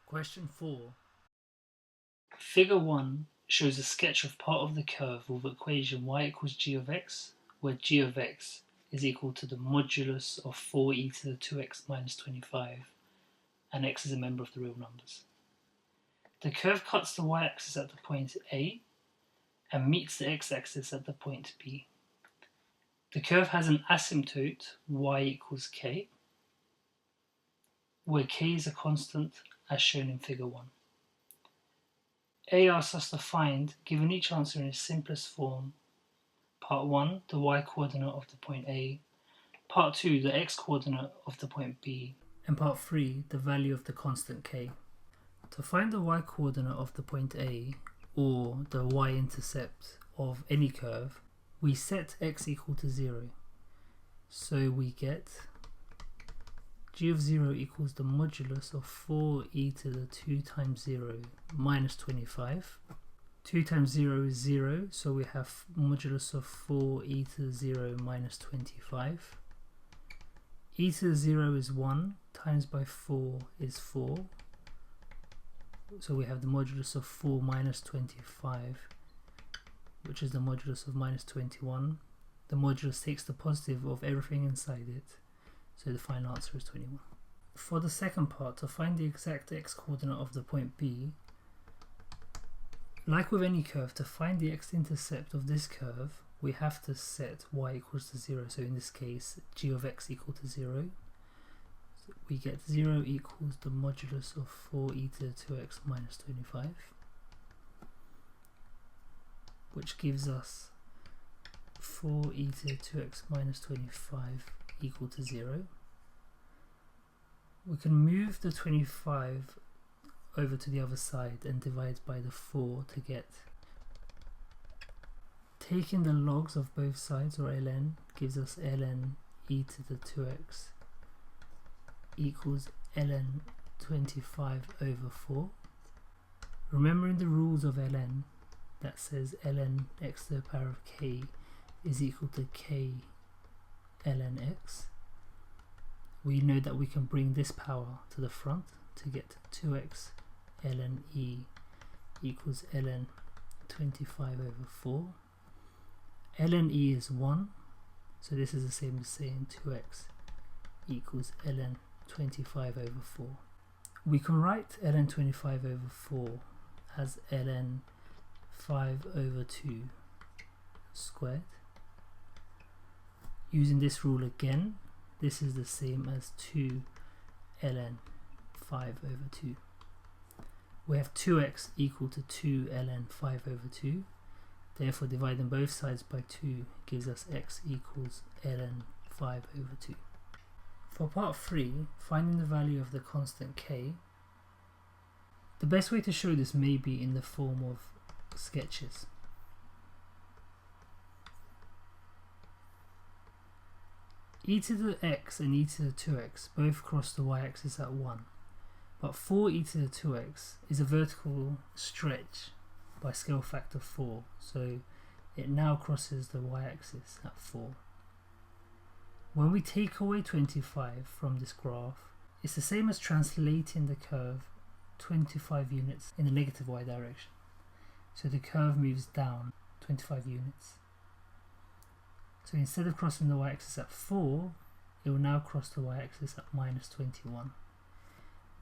Question 4. Figure 1 shows a sketch of part of the curve with equation y equals g of x, where g of x is equal to the modulus of 4e to the 2x minus 25, and x is a member of the real numbers. The curve cuts the y-axis at the point A and meets the x-axis at the point B. The curve has an asymptote y equals k, where k is a constant as shown in figure 1. A asks us to find, given each answer in its simplest form, part 1, the y-coordinate of the point A, part 2, the x-coordinate of the point B, and part 3, the value of the constant k. To find the y-coordinate of the point A, or the y-intercept of any curve, we set x equal to 0. So we get g of 0 equals the modulus of 4e to the 2 times 0 minus 25. 2 times 0 is 0, so we have modulus of 4e to the 0 minus 25. E to the 0 is 1, times by 4 is 4. So we have the modulus of 4 minus 25, which is the modulus of minus 21. The modulus takes the positive of everything inside it, so the final answer is 21. For the second part, to find the exact x-coordinate of the point B, like with any curve, to find the x-intercept of this curve, we have to set y equals to 0. So in this case, g of x equal to 0. So we get 0 equals the modulus of 4e to the 2x minus 25, which gives us 4e to the 2x minus 25 equal to 0. We can move the 25 over to the other side and divide by the 4 to get. Taking the logs of both sides, or ln, gives us ln e to the 2x equals ln 25 over 4. Remembering the rules of ln, that says ln x to the power of k is equal to k ln x. We know that we can bring this power to the front to get 2x ln e equals ln 25 over 4. Ln e is 1, so this is the same as saying 2x equals ln 25 over 4. We can write ln 25 over 4 as ln 5 over 2 squared. Using this rule again, this is the same as 2 ln 5 over 2. We have 2x equal to 2 ln 5 over 2. Therefore, dividing both sides by 2 gives us x equals ln 5 over 2. For part 3, finding the value of the constant k, the best way to show this may be in the form of sketches. E to the x and e to the 2x both cross the y-axis at 1, but 4e to the 2x is a vertical stretch by scale factor 4, so it now crosses the y-axis at 4. When we take away 25 from this graph, it's the same as translating the curve 25 units in the negative y direction. So the curve moves down 25 units. So instead of crossing the y-axis at 4, it will now cross the y-axis at minus 21.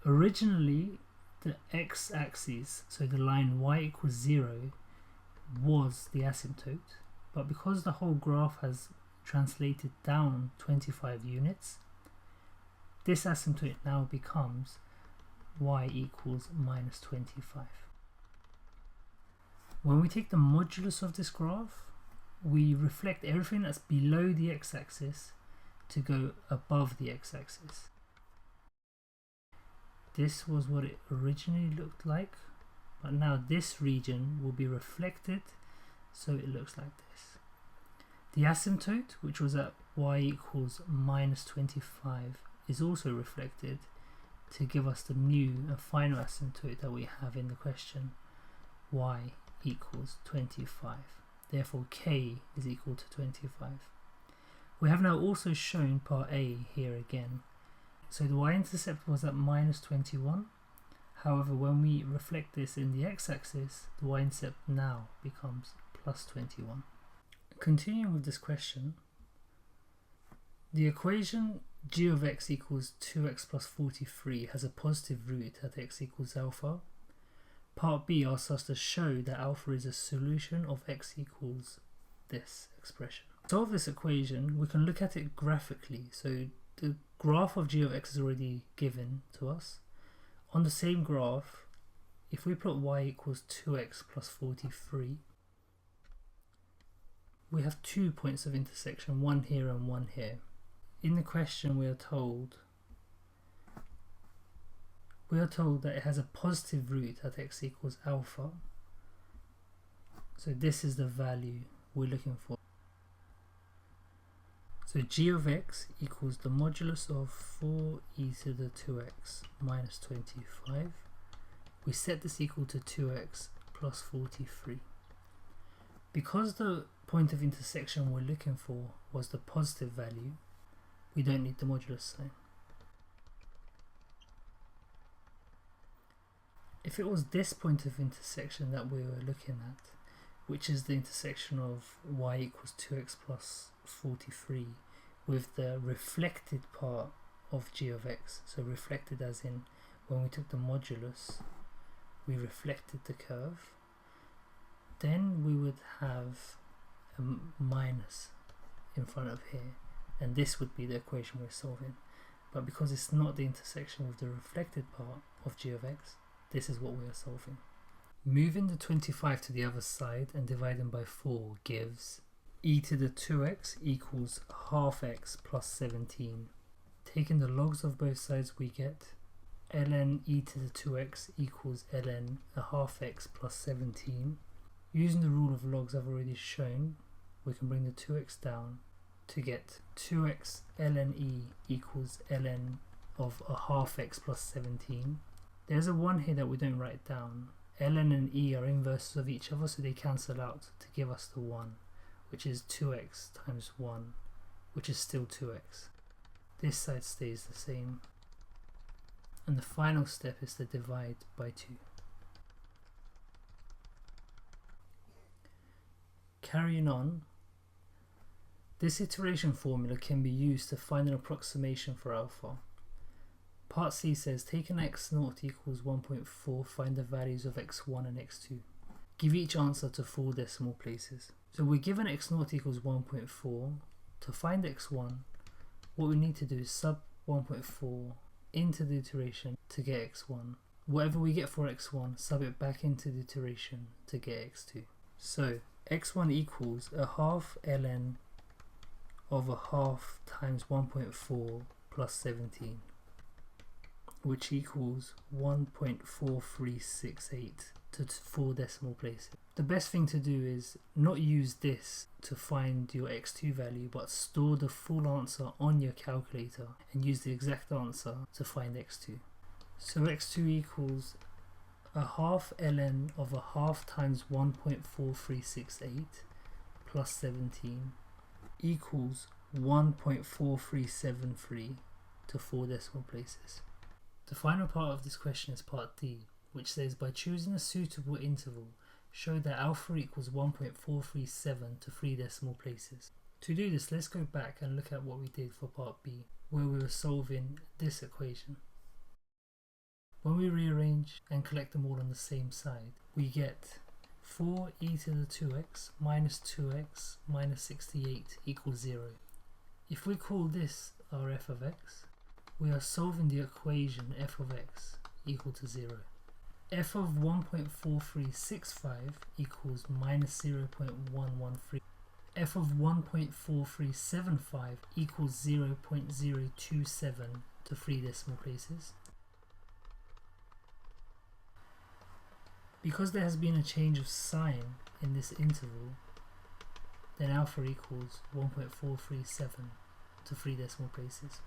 Originally, the x-axis, so the line y equals 0, was the asymptote, but because the whole graph has translated down 25 units, this asymptote now becomes y equals minus 25. When we take the modulus of this graph, we reflect everything that's below the x-axis to go above the x-axis. This was what it originally looked like, but now this region will be reflected, so it looks like this. The asymptote, which was at y equals minus 25, is also reflected to give us the new and final asymptote that we have in the question, y equals 25. Therefore k is equal to 25. We have now also shown part A here again. So the y-intercept was at minus 21, However, when we reflect this in the x-axis, the y-intercept now becomes plus 21. Continuing with this question, the equation g of x equals 2x plus 43 has a positive root at x equals alpha. Part B asks us to show that alpha is a solution of x equals this expression. To solve this equation, we can look at it graphically. So the graph of g of x is already given to us. On the same graph, if we plot y equals 2x plus 43, we have 2 points of intersection, one here and one here. In the question we are told that it has a positive root at x equals alpha. So this is the value we're looking for. So g of x equals the modulus of 4e to the 2x minus 25. We set this equal to 2x plus 43. Because the point of intersection we're looking for was the positive value, we don't need the modulus sign. If it was this point of intersection that we were looking at, which is the intersection of y equals 2x plus 43 with the reflected part of g of x, so reflected as in when we took the modulus, we reflected the curve, then we would have a minus in front of here, and this would be the equation we're solving. But because it's not the intersection with the reflected part of g of x, this is what we are solving. Moving the 25 to the other side and dividing by 4 gives e to the 2x equals half x plus 17. Taking the logs of both sides, we get ln e to the 2x equals ln a half x plus 17. Using the rule of logs I've already shown, we can bring the 2x down to get 2x ln e equals ln of a half x plus 17. There's a 1 here that we don't write down. ln and e are inverses of each other, so they cancel out to give us the 1, which is 2x times 1, which is still 2x. This side stays the same. And the final step is to divide by 2. Carrying on, this iteration formula can be used to find an approximation for alpha. Part C says take an x0 equals 1.4, find the values of x1 and x2. Give each answer to 4 decimal places. So we're given x0 equals 1.4. To find x1, what we need to do is sub 1.4 into the iteration to get x1. Whatever we get for x1, sub it back into the iteration to get x2. So x1 equals a half ln of a half times 1.4 plus 17, which equals 1.4368 to 4 decimal places. The best thing to do is not use this to find your x2 value, but store the full answer on your calculator and use the exact answer to find x2. So x2 equals a half ln of a half times 1.4368 plus 17 equals 1.4373 to 4 decimal places. The final part of this question is part D, which says by choosing a suitable interval, show that alpha equals 1.437 to 3 decimal places. To do this, let's go back and look at what we did for part B, where we were solving this equation. When we rearrange and collect them all on the same side, we get 4e to the 2x minus 2x minus 68 equals 0. If we call this our f of x, we are solving the equation f of x equal to 0. F of 1.4365 equals minus 0.113. F of 1.4375 equals 0.027 to 3 decimal places. Because there has been a change of sign in this interval, then alpha equals 1.437 to 3 decimal places.